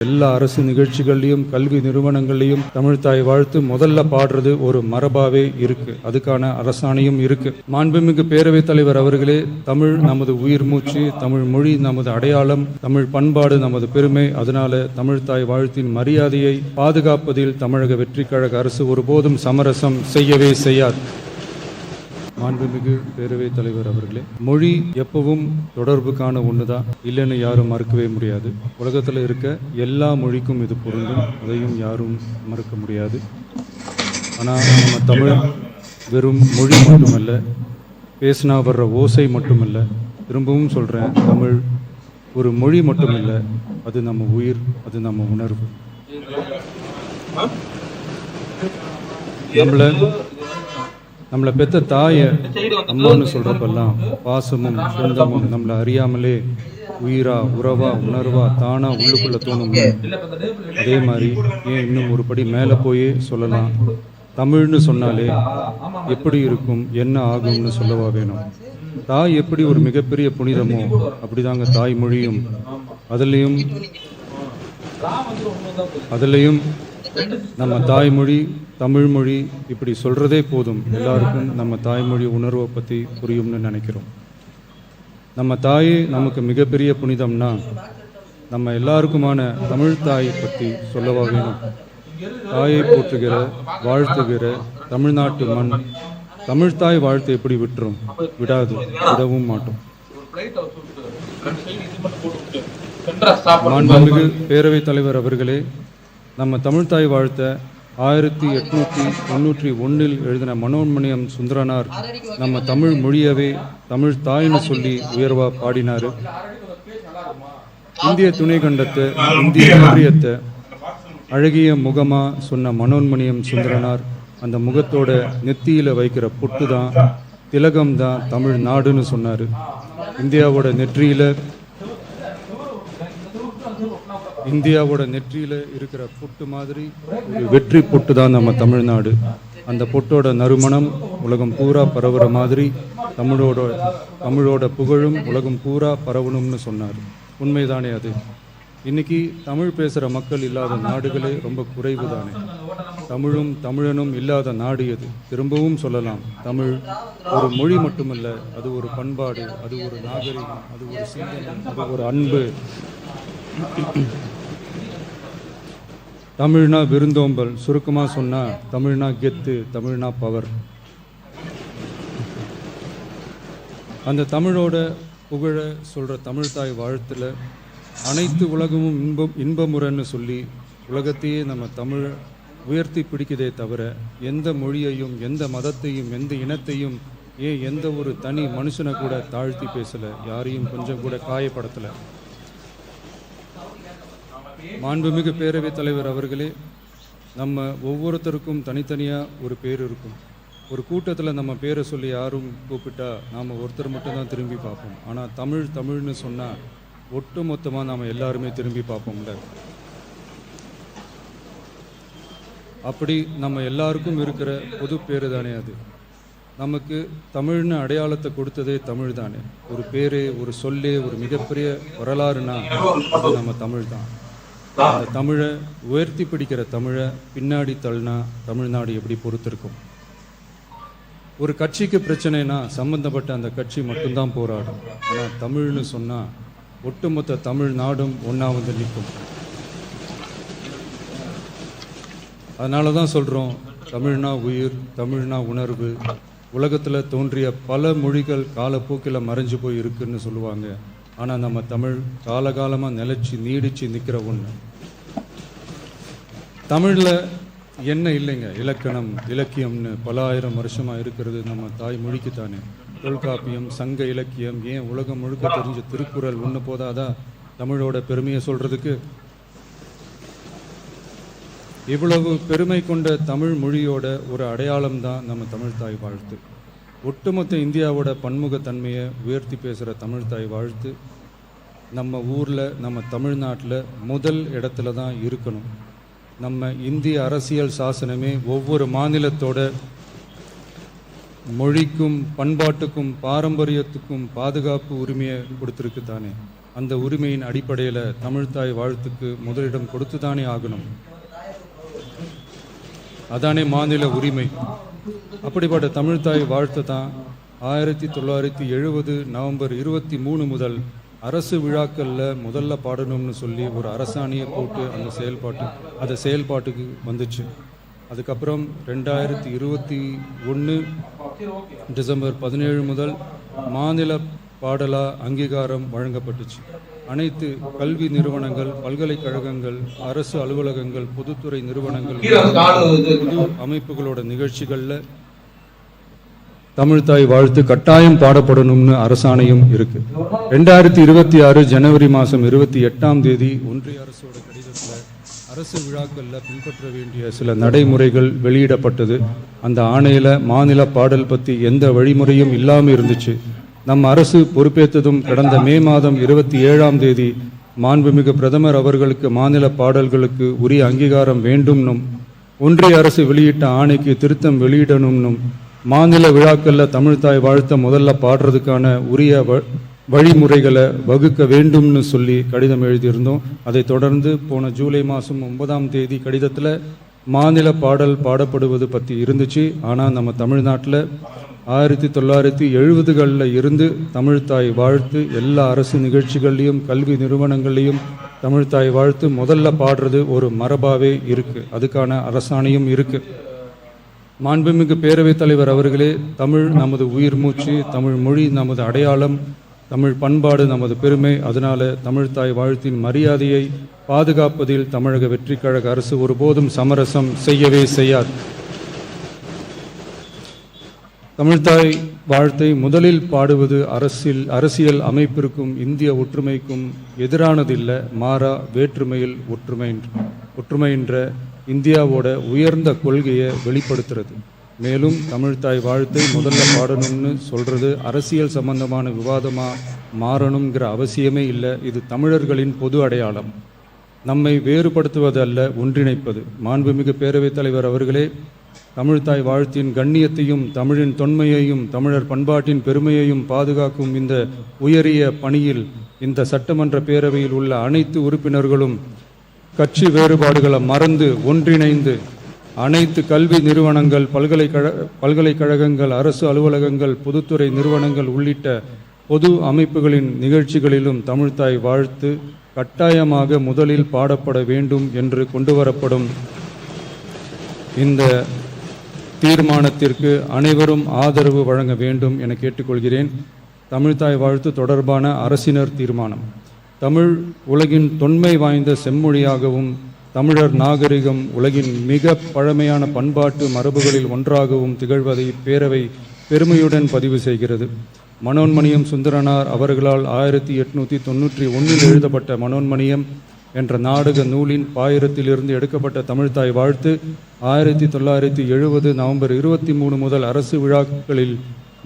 எல்லா அரசு நிகழ்ச்சிகள்லையும் கல்வி நிறுவனங்கள்லையும் தமிழ் தாய் வாழ்த்து முதல்ல பாடுறது ஒரு மரபாவே இருக்கு. அதுக்கான அரசாணையும் இருக்கு. மாண்புமிகு பேரவைத் தலைவர் அவர்களே, தமிழ் நமது உயிர் மூச்சு, தமிழ் மொழி நமது அடையாளம், தமிழ் பண்பாடு நமது பெருமை. அதனால தமிழ் தாய் வாழ்த்தின் மரியாதையை பாதுகாப்பதில் தமிழக வெற்றிக் கழக அரசு ஒருபோதும் சமரசம் செய்யவே செய்யாது. மாண்புமிகு பேரவைத் தலைவர் அவர்களே, மொழி எப்பவும் தொடர்புக்கான ஒண்ணுதான், இல்லைன்னு யாரும் மறுக்கவே முடியாது. உலகத்தில் இருக்க எல்லா மொழிக்கும் இது பொருந்தும், அதையும் யாரும் மறுக்க முடியாது. ஆனால் நம்ம தமிழ் வெறும் மொழி மட்டுமல்ல, பேசினா வர்ற ஓசை மட்டுமல்ல, திரும்பவும் சொல்கிறேன், தமிழ் ஒரு மொழி மட்டுமில்லை, அது நம்ம உயிர், அது நம்ம உணர்வு. நம்மளை பெற்ற தாயை அம்மான்னு சொல்கிறப்பெல்லாம் பாசமும் சொந்தமும் நம்மளை அறியாமலே உயிரா, உறவா, உணர்வா, தானா உள்ளுக்குள்ளே தோணும். அதே மாதிரி ஏன் இன்னும் ஒரு படி மேலே போயே சொல்லலாம், தமிழ்னு சொன்னாலே எப்படி இருக்கும், என்ன ஆகும்னு சொல்லவா வேணும். தாய் எப்படி ஒரு மிகப்பெரிய புனிதமோ அப்படிதாங்க தாய்மொழியும். அதுலேயும் நம்ம தாய்மொழி, தமிழ்மொழி இப்படி சொல்கிறதே போதும், எல்லாருக்கும் நம்ம தாய்மொழி உணர்வை பற்றி புரியும்னு நினைக்கிறோம். நம்ம தாயே நமக்கு மிகப்பெரிய புனிதம்னா நம்ம எல்லாருக்குமான தமிழ் தாயை பற்றி சொல்லவா வேணும். தாயை போற்றுகிற, வாழ்த்துகிற தமிழ்நாட்டு மண் தமிழ் தாய் வாழ்த்து எப்படி விட்டுரும்? விடாது, விடவும் மாட்டோம். மாண்புமிகு பேரவைத் தலைவர் அவர்களே, நம்ம தமிழ்தாய் வாழ்த்த 1891 எழுதின மனோன்மணியம் சுந்தரனார் நம்ம தமிழ் மொழியவே தமிழ் தாய்னு சொல்லி உயர்வா பாடினார். இந்திய துணை கண்டத்தை, இந்திய ஒன்றியத்தை அழகிய முகமா சொன்ன மனோன்மணியம் சுந்தரனார் அந்த முகத்தோட நெத்தியில வைக்கிற பொட்டு தான், திலகம் தான் தமிழ் நாடுன்னு சொன்னார். இந்தியாவோட நெற்றியில இருக்கிற பொட்டு மாதிரி ஒரு வெற்றி பொட்டு தான் நம்ம தமிழ்நாடு. அந்த பொட்டோட நறுமணம் உலகம் பூரா பரவுற மாதிரி தமிழோட புகழும் உலகம் பூரா பரவணும்னு சொன்னார். உண்மைதானே அது? இன்னைக்கு தமிழ் பேசுகிற மக்கள் இல்லாத நாடுகளே ரொம்ப குறைவு தானே. தமிழும் தமிழனும் இல்லாத நாடு எது? திரும்பவும் சொல்லலாம், தமிழ் ஒரு மொழி மட்டுமல்ல, அது ஒரு பண்பாடு, அது ஒரு நாகரிகம், அது ஒரு சிந்தனை, அது ஒரு அன்பு. தமிழ்னா விருந்தோம்பல், சுருக்கமாக சொன்னால் தமிழ்னா கெத்து, தமிழ்னா பவர். அந்த தமிழோட புகழ சொல்கிற தமிழ்தாய் வாழ்த்தில் அனைத்து உலகமும் இன்பமுறன்னு சொல்லி உலகத்தையே நம்ம தமிழ் உயர்த்தி பிடிக்குதே தவிர எந்த மொழியையும், எந்த மதத்தையும், எந்த இனத்தையும், எந்த ஒரு தனி மனுஷனை கூட தாழ்த்தி பேசலை, யாரையும் கொஞ்சம் கூட காயப்படுத்தலை. மாண்புமிகு பேரவைத் தலைவர் அவர்களே, நம்ம ஒவ்வொருத்தருக்கும் தனித்தனியாக ஒரு பேர் இருக்கும். ஒரு கூட்டத்தில் நம்ம பேரை சொல்லி யாரும் கூப்பிட்டா நாம் ஒருத்தர் மட்டும்தான் திரும்பி பார்ப்போம். ஆனால் தமிழ்னு சொன்னால் ஒட்டு மொத்தமாக நாம் எல்லாருமே திரும்பி பார்ப்போம்ல. அப்படி நம்ம எல்லாருக்கும் இருக்கிற பொது பேர் தானே அது. நமக்கு தமிழ்னு அடையாளத்தை கொடுத்ததே தமிழ் தானே. ஒரு பேரே, ஒரு சொல்லே, ஒரு மிகப்பெரிய வரலாறுனா அது நம்ம தமிழ் தான். அந்த தமிழை உயர்த்தி பிடிக்கிற தமிழை பின்னாடி தள்ளினா தமிழ்நாடு எப்படி பொறுத்திருக்கும்? ஒரு கட்சிக்கு பிரச்சனைனா சம்பந்தப்பட்ட அந்த கட்சி மட்டும்தான் போராடும். ஆனால் தமிழ்னு சொன்னால் ஒட்டுமொத்த தமிழ்நாடும் ஒன்றா வந்து நிற்கும். அதனால தான் சொல்கிறோம், தமிழ்னா உயிர், தமிழ்னா உணர்வு. உலகத்தில் தோன்றிய பல மொழிகள் காலப்போக்கில் மறைஞ்சு போய் இருக்குன்னு சொல்லுவாங்க. ஆனால் நம்ம தமிழ் காலகாலமாக நிலைச்சி நீடிச்சு நிற்கிற ஒன்று. தமிழில் என்ன இல்லைங்க, இலக்கணம், இலக்கியம்னு பல ஆயிரம் வருஷமாக இருக்கிறது நம்ம தாய்மொழிக்கு தானே. தொல்காப்பியம், சங்க இலக்கியம், ஏன் உலகம் முழுக்க தெரிஞ்ச திருக்குறள் ஒன்று போதாதா தமிழோட பெருமையை சொல்கிறதுக்கு? இவ்வளவு பெருமை கொண்ட தமிழ் மொழியோட ஒரு அடையாளம் தான் நம்ம தமிழ்தாய் வாழ்த்து. ஒட்டுமொத்த இந்தியாவோட பன்முகத்தன்மையை உயர்த்தி பேசுகிற தமிழ்தாய் வாழ்த்து நம்ம ஊரில், நம்ம தமிழ்நாட்டில் முதல் இடத்துல தான் இருக்கணும். நம்ம இந்திய அரசியல் சாசனமே ஒவ்வொரு மாநிலத்தோட மொழிக்கும், பண்பாட்டுக்கும், பாரம்பரியத்துக்கும் பாதுகாப்பு உரிமையை கொடுத்துருக்கு தானே. அந்த உரிமையின் அடிப்படையில் தமிழ்த்தாய் வாழ்த்துக்கு முதலிடம் கொடுத்து தானே ஆகணும். அதானே மாநில உரிமை. அப்படிப்பட்ட தமிழ்த்தாய் வாழ்த்து தான் 1970 நவம்பர் 23 முதல் அரசு விழாக்களில் முதல்ல பாடணும்னு சொல்லி ஒரு அரசாணையை போட்டு அந்த செயல்பாட்டுக்கு வந்துச்சு. அதுக்கப்புறம் 2021 டிசம்பர் 17 முதல் மாநில பாடலா அங்கீகாரம் வழங்கப்பட்டுச்சு. அனைத்து கல்வி நிறுவனங்கள், பல்கலைக்கழகங்கள், அரசு அலுவலகங்கள், பொதுத்துறை நிறுவனங்கள், பொது அமைப்புகளோட நிகழ்ச்சிகளில் தமிழ்த்தாய் வாழ்த்து கட்டாயம் பாடப்படணும்னு அரசாணையும் இருக்கு. 2026 ஜனவரி மாதம் 28ஆம் தேதி ஒன்றிய அரசோட கடிதத்தில் அரசு விழாக்களில் பின்பற்ற வேண்டிய சில நடைமுறைகள் வெளியிடப்பட்டது. அந்த ஆணையில் மாநில பாடல் பற்றி எந்த வழிமுறையும் இல்லாமல் இருந்துச்சு. நம் அரசு பொறுப்பேற்றதும் கடந்த மே மாதம் 27ஆம் தேதி மாண்புமிகு பிரதமர் அவர்களுக்கு மாநில பாடல்களுக்கு உரிய அங்கீகாரம் வேண்டும்னும், ஒன்றிய அரசு வெளியிட்ட ஆணைக்கு திருத்தம் வெளியிடணும்னும், மாநில விழாக்களில் தமிழ்த்தாய் வாழ்த்த முதல்ல பாடுறதுக்கான உரிய வழிமுறைகளை வகுக்க வேண்டும்னு சொல்லி கடிதம் எழுதியிருந்தோம். அதை தொடர்ந்து போன ஜூலை மாதம் 9ஆம் தேதி கடிதத்தில் மாநில பாடல் பாடப்படுவது பற்றி இருந்துச்சு. ஆனால் நம்ம தமிழ்நாட்டில் 1970களில் இருந்து தமிழ்த்தாய் வாழ்த்து எல்லா அரசு நிகழ்ச்சிகள்லையும் கல்வி நிறுவனங்கள்லையும் தமிழ்த்தாய் வாழ்த்து முதல்ல பாடுறது ஒரு மரபாகவே இருக்குது. அதுக்கான அரசாணையும் இருக்குது. மாண்புமிகு பேரவைத் தலைவர் அவர்களே, தமிழ் நமது உயிர் மூச்சு, தமிழ் மொழி நமது அடையாளம், தமிழ் பண்பாடு நமது பெருமை. அதனால தமிழ்த்தாய் வாழ்த்தின் மரியாதையை பாதுகாப்பதில் தமிழக வெற்றிக் கழக அரசு ஒருபோதும் சமரசம் செய்யவே செய்யாது. தமிழ்த்தாய் வாழ்த்தை முதலில் பாடுவது அரசியல் அமைப்பிற்கும் இந்திய ஒற்றுமைக்கும் எதிரானதில்லை, மாறா வேற்றுமையில் ஒற்றுமை என்ற இந்தியாவோட உயர்ந்த கொள்கையை வெளிப்படுத்துறது. மேலும் தமிழ்த்தாய் வாழ்த்தை முதல்ல பாடணும்னு சொல்றது அரசியல் சம்பந்தமான விவாதமாக மாறணுங்கிற அவசியமே இல்லை. இது தமிழர்களின் பொது அடையாளம். நம்மை வேறுபடுத்துவது அல்ல, ஒன்றிணைப்பது. மாண்புமிகு பேரவைத் தலைவர் அவர்களே, தமிழ்த்தாய் வாழ்த்தின் கண்ணியத்தையும் தமிழின் தொன்மையையும் தமிழர் பண்பாட்டின் பெருமையையும் பாதுகாக்கும் இந்த உயரிய பணியில் இந்த சட்டமன்ற பேரவையில் உள்ள அனைத்து உறுப்பினர்களும் கட்சி வேறுபாடுகளை மறந்து ஒன்றிணைந்து அனைத்து கல்வி நிறுவனங்கள், பல்கலைக்கழகங்கள், அரசு அலுவலகங்கள், பொதுத்துறை நிறுவனங்கள் உள்ளிட்ட பொது அமைப்புகளின் நிகழ்ச்சிகளிலும் தமிழ்த்தாய் வாழ்த்து கட்டாயமாக முதலில் பாடப்பட வேண்டும் என்று கொண்டுவரப்படும் இந்த தீர்மானத்திற்கு அனைவரும் ஆதரவு வழங்க வேண்டும் என கேட்டுக்கொள்கிறேன். தமிழ்த்தாய் வாழ்த்து தொடர்பான அரசினர் தீர்மானம். தமிழ் உலகின் தொன்மை வாய்ந்த செம்மொழியாகவும் தமிழர் நாகரிகம் உலகின் மிக பழமையான பண்பாட்டு மரபுகளில் ஒன்றாகவும் திகழ்வதை பேரவை பெருமையுடன் பதிவு செய்கிறது. மனோன்மணியம் சுந்தரனார் அவர்களால் 1891 எழுதப்பட்ட மனோன்மணியம் என்ற நாடக நூலின் பாயிரத்திலிருந்து எடுக்கப்பட்ட தமிழ்த்தாய் வாழ்த்து 1970 நவம்பர் 23 முதல் அரசு விழாக்களில்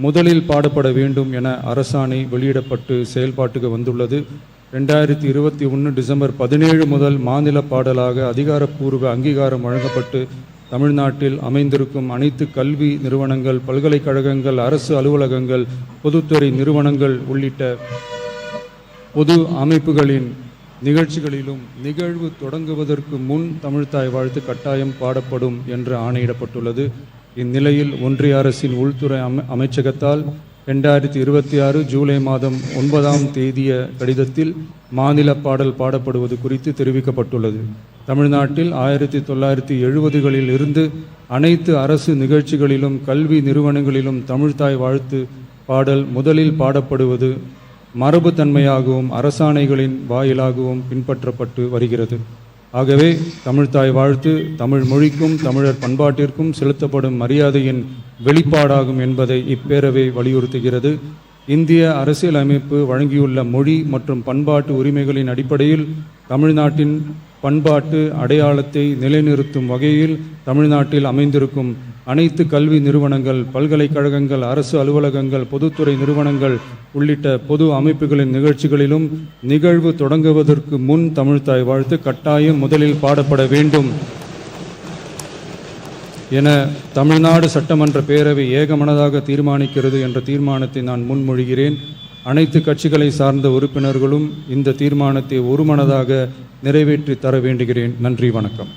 முதலில் பாடப்பட வேண்டும் என அரசாணை வெளியிடப்பட்டு செயல்பாட்டுக்கு வந்துள்ளது. 2021 டிசம்பர் 17 முதல் மாநில பாடலாக அதிகாரப்பூர்வ அங்கீகாரம் வழங்கப்பட்டு தமிழ்நாட்டில் அமைந்திருக்கும் அனைத்து கல்வி நிறுவனங்கள், பல்கலைக்கழகங்கள், அரசு அலுவலகங்கள், பொதுத்துறை நிறுவனங்கள் உள்ளிட்ட பொது அமைப்புகளின் நிகழ்ச்சிகளிலும் நிகழ்வு தொடங்குவதற்கு முன் தமிழ்த்தாய் வாழ்த்து கட்டாயம் பாடப்படும் என்று ஆணையிடப்பட்டுள்ளது. இந்நிலையில் ஒன்றிய அரசின் உள்துறை அமைச்சகத்தால் 2026 ஜூலை மாதம் 9ஆம் தேதிய கடிதத்தில் மாநில பாடல் பாடப்படுவது குறித்து தெரிவிக்கப்பட்டுள்ளது. தமிழ்நாட்டில் 1970களில் இருந்து அனைத்து அரசு நிகழ்ச்சிகளிலும் கல்வி நிறுவனங்களிலும் தமிழ்த்தாய் வாழ்த்து பாடல் முதலில் பாடப்படுவது மரபுத்தன்மையாகவும் அரசாணைகளின் வாயிலாகவும் பின்பற்றப்பட்டு வருகிறது. ஆகவே தமிழ்த்தாய் வாழ்த்து தமிழ் மொழிக்கும் தமிழர் பண்பாட்டிற்கும் செலுத்தப்படும் மரியாதையின் வெளிப்பாடாகும் என்பதை இப்பேரவை வலியுறுத்துகிறது. இந்திய அரசியலமைப்பு வழங்கியுள்ள மொழி மற்றும் பண்பாட்டு உரிமைகளின் அடிப்படையில் தமிழ்நாட்டின் பண்பாட்டு அடையாளத்தை நிலைநிறுத்தும் வகையில் தமிழ்நாட்டில் அமைந்திருக்கும் அனைத்து கல்வி நிறுவனங்கள், பல்கலைக்கழகங்கள், அரசு அலுவலகங்கள், பொதுத்துறை நிறுவனங்கள் உள்ளிட்ட பொது அமைப்புகளின் நிகழ்ச்சிகளிலும் நிகழ்வு தொடங்குவதற்கு முன் தமிழ்த்தாய் வாழ்த்து கட்டாயம் முதலில் பாடப்பட வேண்டும் என தமிழ்நாடு சட்டமன்ற பேரவை ஏகமனதாக தீர்மானிக்கிறது என்ற தீர்மானத்தை நான் முன்மொழிகிறேன். அனைத்து கட்சிகளை சார்ந்த உறுப்பினர்களும் இந்த தீர்மானத்தை ஒருமனதாக நிறைவேற்றி தர வேண்டுகிறேன். நன்றி, வணக்கம்.